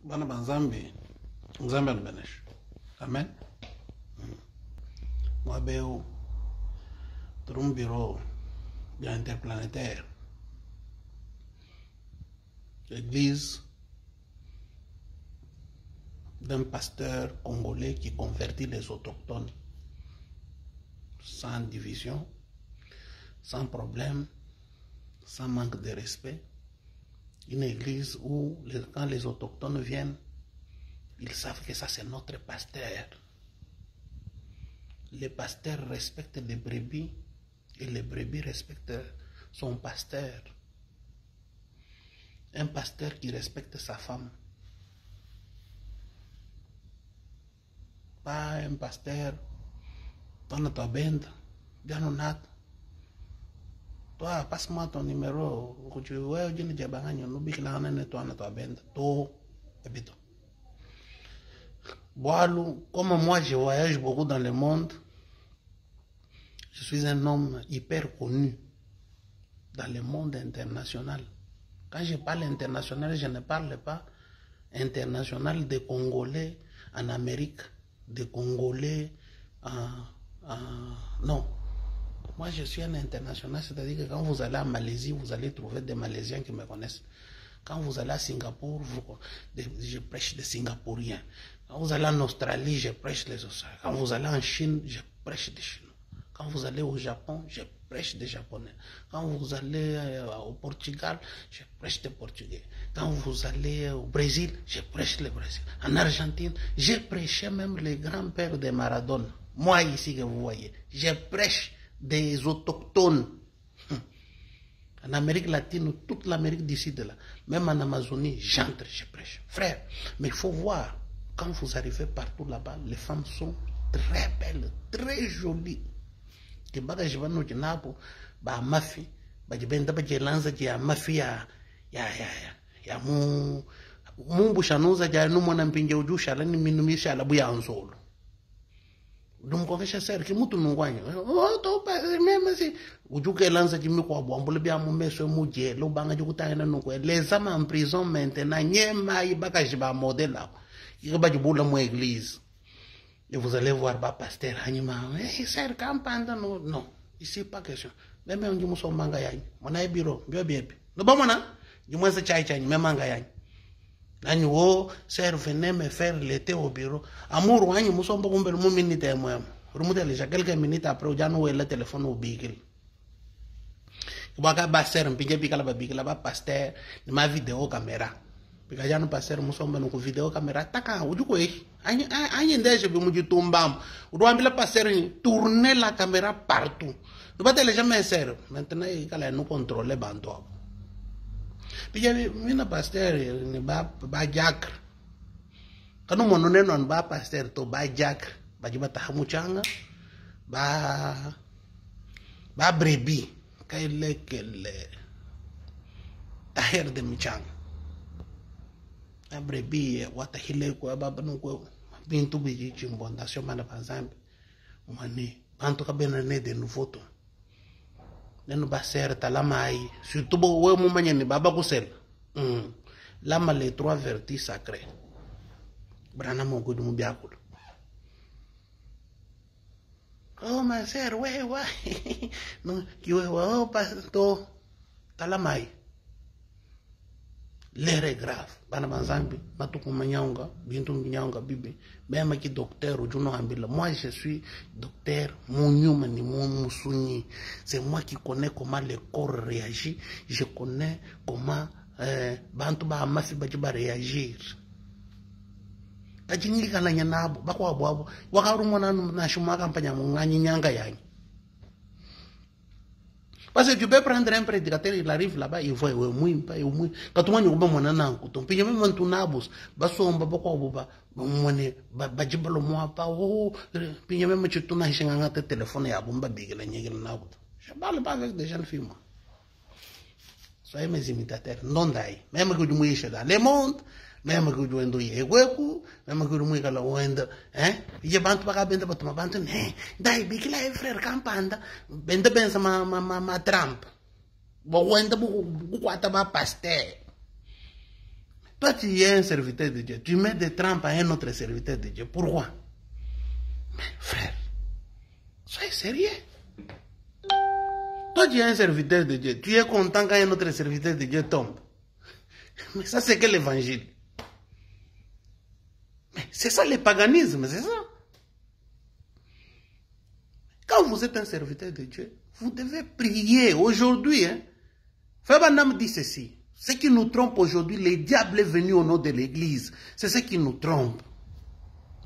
Bana banzambi, Nzambe albenesh. Amen. Moi beu dans un bureau bien interplanétaire. L'église d'un pasteur congolais qui convertit les autochtones sans division, sans problème, sans manque de respect. Une église où, quand les autochtones viennent, ils savent que ça c'est notre pasteur. Les pasteurs respectent les brebis et les brebis respectent son pasteur. Un pasteur qui respecte sa femme. Pas un pasteur, toi ne t'as bien honnête. Toi, passe-moi ton numéro. Tu vois, je ne sais pas, toi ne t'as toi, habito. Comme moi je voyage beaucoup dans le monde, je suis un homme hyper connu dans le monde international. Quand je parle international, je ne parle pas international des Congolais en Amérique, des Congolais non. Moi, je suis un international, c'est-à-dire que quand vous allez en Malaisie, vous allez trouver des Malaisiens qui me connaissent. Quand vous allez à Singapour, je prêche des Singapouriens. Quand vous allez en Australie, je prêche les Australiens. Quand vous allez en Chine, je prêche des Chinois. Quand vous allez au Japon, je prêche des Japonais. Quand vous allez au Portugal, je prêche des Portugais. Quand vous allez au Brésil, je prêche les Brésiliens. En Argentine, j'ai prêché même les grands-pères de Maradona. Moi, ici, que vous voyez, je prêche des autochtones. En Amérique latine, toute l'Amérique d'ici de là, même en Amazonie, j'entre, je prêche. Frère, mais il faut voir, quand vous arrivez partout là-bas, les femmes sont très belles, très jolies. Que bagage va nous dire, bah mafi, bah je benda bah je lanza je mafi ya mu bushanuza ja no mwana mpinje ujusha la ni minumisha la buya anzolo. Donc on fait ça que mutu nungwanya to pa même si ujuke lanza jimi kwa bwambule bya mu meso mu je lo banga jukutana nuko les hommes en prison maintenant nyema ibaka jiba modela iba jibula mu église et vous allez voir ba pasteur anima ser campanda non ici pas question même on jimu so manga yañ mona e bureau bio biebi no ba mona jimu sa chai chai même manga yañ nani wo ser venez me faire l'été au bureau amour wanyi muso mbo kumbel mu minute mo rumutele ja quelques minutes après ujano we le téléphone au bigil baka ba ser mpinje bikala ba bigila ba pasteur ni ma vidéo caméra bika jano pasteur muso mbo no vidéo caméra taka ujuko anyi ndeje bi muji tumbam udoambila pasteur ni tourner la caméra partout no ba tele jamais ser maintenant ikala no contrôler banto Pija mina pasteur ni ba jak kanu mono neno ba pasteur to ba jak ba jiba tahamu changa ba brebi kele taher de michanga ba brebi wata hile ko ba banu ko bintu bi chimbondation mana banzambe mani bantu ka bena ne de nouveau to nenu ba ser talamai surtout bo we mu manyani baba kusel lama les trois vertus sacrés brana mo godu mu biakul oh ma ser we wa no yo wa pasto talamai lere grave bana banzambi matuku manyanga bintu nyanga bibi même ki docteur juno ambila moi je suis docteur munyuma ni musuni c'est moi qui connais comment le corps réagit je connais comment bantu ba mafi ba réagir kajingi kana nyanabo bakwa bwabo wakarumona na shuma kampanya munganyi nyanga yanyi. Parce que tu peux prendre un prédicateur, il arrive là-bas, il voit, quand tu manges, mon anan, tu peux même un tunabus, basso, baboko, monnaie, bajibalo, moi, pas, puis même tu tournes un téléphone et à bomba big, la nigel nabout. Je parle pas avec des jeunes filles, moi. Soyez mes imitateurs, non d'ailleurs, même que tu mouilles dans le monde, même que tu endoies et weku, même que tu mouilles la wenda, je bante pas benda pas ma bante, dai, bikila e frère campanda, benda pensa ma Trump, bo wenda bu kwata ba paste. Toi, tu es un serviteur de Dieu. Tu mets des trampes à un autre serviteur de Dieu. Pourquoi? Mais frère, soyez sérieux. Toi, tu es un serviteur de Dieu. Tu es content quand un autre serviteur de Dieu tombe. Mais ça, c'est que l'évangile. Mais c'est ça le paganisme, c'est ça. Quand vous êtes un serviteur de Dieu, vous devez prier. Aujourd'hui, Frère Branham dit ceci. Ce qui nous trompe aujourd'hui, le diable est venu au nom de l'église. C'est ce qui nous trompe.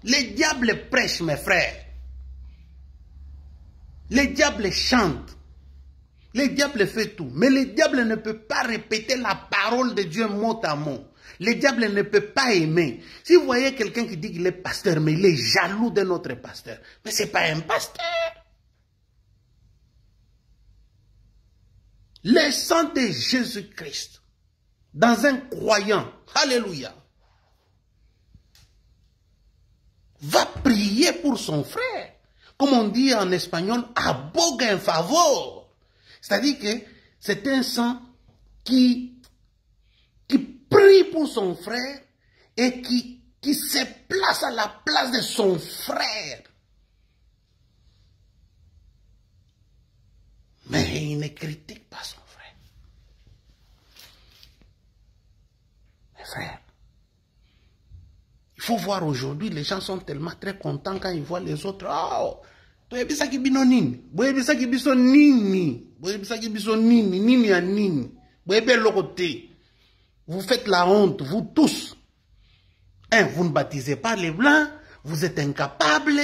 Le diable prêche, mes frères. Le diable chante. Le diable fait tout. Mais le diable ne peut pas répéter la parole de Dieu mot à mot. Le diable ne peut pas aimer. Si vous voyez quelqu'un qui dit qu'il est pasteur, mais il est jaloux de notre pasteur. Mais ce n'est pas un pasteur. Le sang de Jésus-Christ dans un croyant, alléluia, va prier pour son frère. Comme on dit en espagnol, aboga en favor. C'est-à-dire que c'est un sang qui prie pour son frère et qui se place à la place de son frère. Mais il ne critique pas son frère. Mes frères, il faut voir aujourd'hui, les gens sont tellement très contents quand ils voient les autres. Oh, vous faites la honte, vous tous. Vous ne baptisez pas les blancs, vous êtes incapables.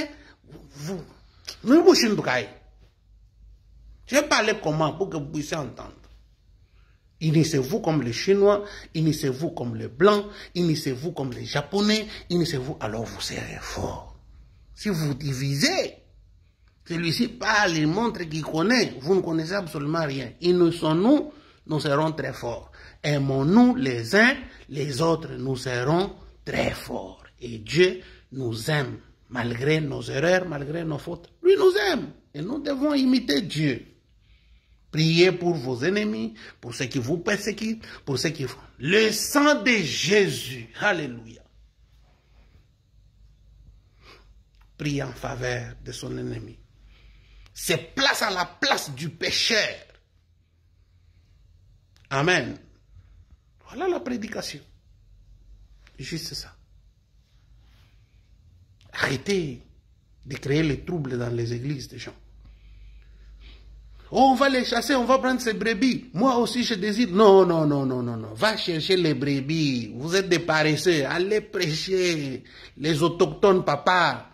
Je vais parler comment pour que vous puissiez entendre. Initiez-vous comme les Chinois, initiez-vous comme les Blancs, initiez-vous comme les Japonais, initiez-vous, alors vous serez fort. Si vous divisez, celui-ci parle, il montre qu'il connaît, vous ne connaissez absolument rien. Unissons-nous, nous serons très forts. Aimons-nous les uns, les autres, nous serons très forts. Et Dieu nous aime, malgré nos erreurs, malgré nos fautes. Lui nous aime, et nous devons imiter Dieu. Priez pour vos ennemis, pour ceux qui vous persécutent, pour ceux qui font. Le sang de Jésus, alléluia. Prie en faveur de son ennemi. Se place à la place du pécheur. Amen. Voilà la prédication. Juste ça. Arrêtez de créer les troubles dans les églises des gens. Oh, on va les chasser, on va prendre ces brebis. Moi aussi, je désire. Non, non, non, non, non, non. Va chercher les brebis. Vous êtes des paresseux. Allez prêcher les autochtones, papa.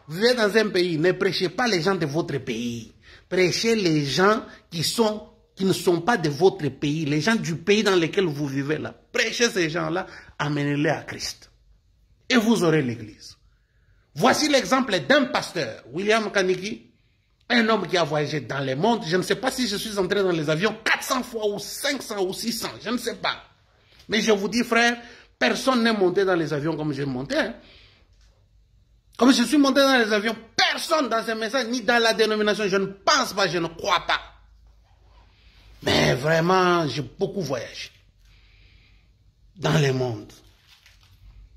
Vous êtes dans un pays. Ne prêchez pas les gens de votre pays. Prêchez les gens qui ne sont pas de votre pays. Les gens du pays dans lequel vous vivez là. Prêchez ces gens-là. Amenez-les à Christ. Et vous aurez l'église. Voici l'exemple d'un pasteur. William Kaniki. Un homme qui a voyagé dans le monde, je ne sais pas si je suis entré dans les avions 400 fois ou 500 ou 600, je ne sais pas. Mais je vous dis, frère, personne n'est monté dans les avions comme j'ai monté. Hein. Comme je suis monté dans les avions, personne dans ce message, ni dans la dénomination, je ne pense pas, je ne crois pas. Mais vraiment, j'ai beaucoup voyagé dans le monde.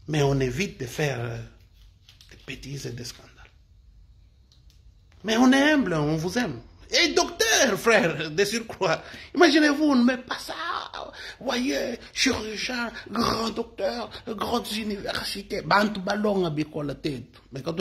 Mais on évite de faire des bêtises et des scandales. Mais on est humble, on vous aime. Et docteur, frère, de surcroît. Imaginez-vous, on ne met pas ça. Voyez, chirurgien, grand docteur, grandes universités. Bantu ballon à la tête. Mais quand